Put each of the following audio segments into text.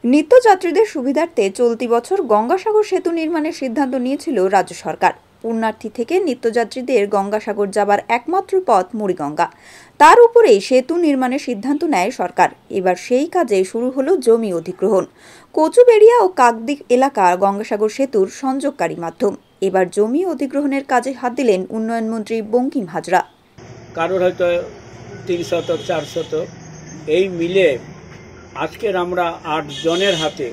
নিত্যযাত্রীদের সুবিধার্থে চলতি বছর গঙ্গাসাগর সেতু নির্মাণের সিদ্ধান্ত নিয়েছিল রাজ্য সরকার। পুণ্যার্থী থেকে নিত্যযাত্রীদের গঙ্গাসাগর যাবার একমাত্র পথ মুড়িগঙ্গা। তার উপরেই সেতু নির্মাণের সিদ্ধান্ত নেয় সরকার। এবার সেই কাজে শুরু হলো জমি অধিগ্রহণ। কচুবেড়িয়া ও কাকদ্বীপ এলাকা গঙ্গাসাগর সেতুর সংযোগকারী মাধ্যম। এবার জমি অধিগ্রহণের কাজে হাত দিলেন উন্নয়ন মন্ত্রী বঙ্কিম হাজরা। কারোর হয়তো 3 শতক 4 শতক এই মিলে আজকের আমরা 8 জনের হাতে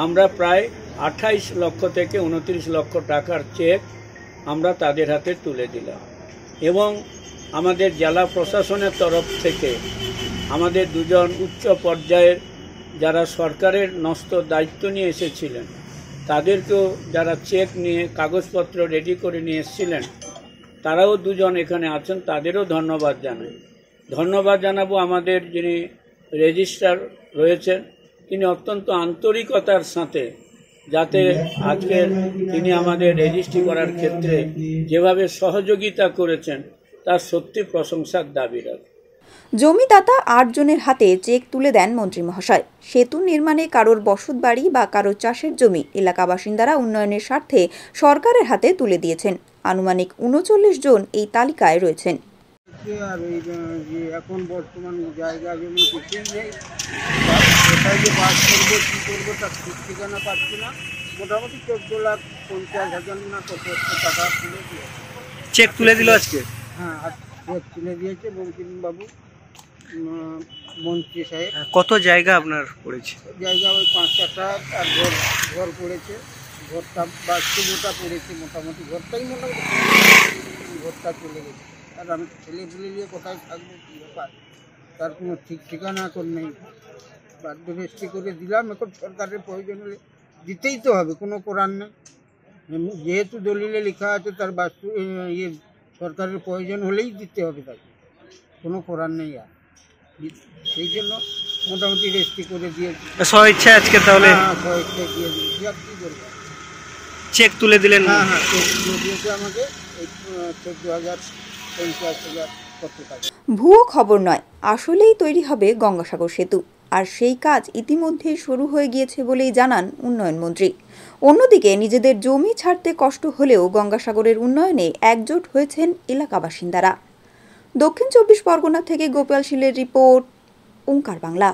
আমরা প্রায় 28 লক্ষ থেকে 29 লক্ষ টাকার চেক আমরা তাদের হাতে তুলে দিলাম। এবং আমাদের জেলা প্রশাসনের তরফ থেকে আমাদের দুজন উচ্চ পর্যায়ের যারা সরকারের ন্যস্ত দায়িত্ব নিয়ে এসেছিলেন তাদেরকেও, যারা চেক নিয়ে কাগজপত্র রেডি করে নিয়ে এসেছিলেন তারাও দুজন এখানে আছেন, তাদেরও ধন্যবাদ জানাই। ধন্যবাদ জানাবো আমাদের যিনি রেজিস্ট্রার রয়েছেন, তিনি অত্যন্ত আন্তরিকতার সাথে যাতে আজকের তিনি আমাদের রেজিস্ট্রি করার ক্ষেত্রে যেভাবে সহযোগিতা করেছেন তার সত্যি প্রশংসার দাবি রাখে। জমিদাতা 8 জনের হাতে চেক তুলে দেন মন্ত্রী মহাশয়। সেতু নির্মাণে কারোর বসত বাড়ি বা কারোর চাষের জমি এলাকা বাসিন্দারা উন্নয়নের স্বার্থে সরকারের হাতে তুলে দিয়েছেন। আনুমানিক 39 জন এই তালিকায় রয়েছেন। আর এই যে এখন বর্তমান জায়গা জমি কিছুই নেই, কোথায় যে বাস করবো কী করবো তার ঠিক ঠিকানা পাচ্ছি না। মোটামুটি 14,50,000 না কত টাকা তুলে দিয়ে চেক তুলে দিল আজকে। হ্যাঁ, আর চেক তুলে দিয়েছে বঙ্কিমবাবু, মন্ত্রী সাহেব। কত জায়গা আপনার পড়েছে? জায়গা ওই 5-4টা, আর ঘর পড়েছে। ঘরটা বাস্তুটা পড়েছে, মোটামুটি ঘরটাই ঘরটা চলে গেছে। আর আমি ছেলেপুলে নিয়ে কোথায় থাকবো, কী ব্যাপার তার কোনো ঠিক ঠিকানা এখন নেই। বাধ্য রেজিস্ট্রি করে দিলাম। এখন সরকারের প্রয়োজন হলে দিতেই তো হবে, কোনো করার নেই। যেহেতু দলিলে লেখা আছে তার বাস্তু সরকারের প্রয়োজন হলেই দিতে হবে, তাকে কোনো করার নেই। আর সেই জন্য মোটামুটি রেজিস্ট্রি করে দিয়েছি স্বইচ্ছা আজকে। তাহলে স্বইচ্ছা দিয়ে দিয়েছি, আর কী করবো। চেক তুলে দিলেন? হ্যাঁ, চেক তুলে দিয়েছে আমাকে 14,50,000 কত টাকা। ভুয়ো খবর নয়, আসলেই তৈরি হবে গঙ্গাসাগর সেতু। আর সেই কাজ ইতিমধ্যেই শুরু হয়ে গিয়েছে বলেই জানান উন্নয়ন মন্ত্রী। অন্যদিকে নিজেদের জমি ছাড়তে কষ্ট হলেও গঙ্গাসাগরের উন্নয়নে একজোট হয়েছেন এলাকা বাসিন্দারা। দক্ষিণ 24 পরগনা থেকে গোপাল শীলের রিপোর্ট, ওঙ্কার বাংলা।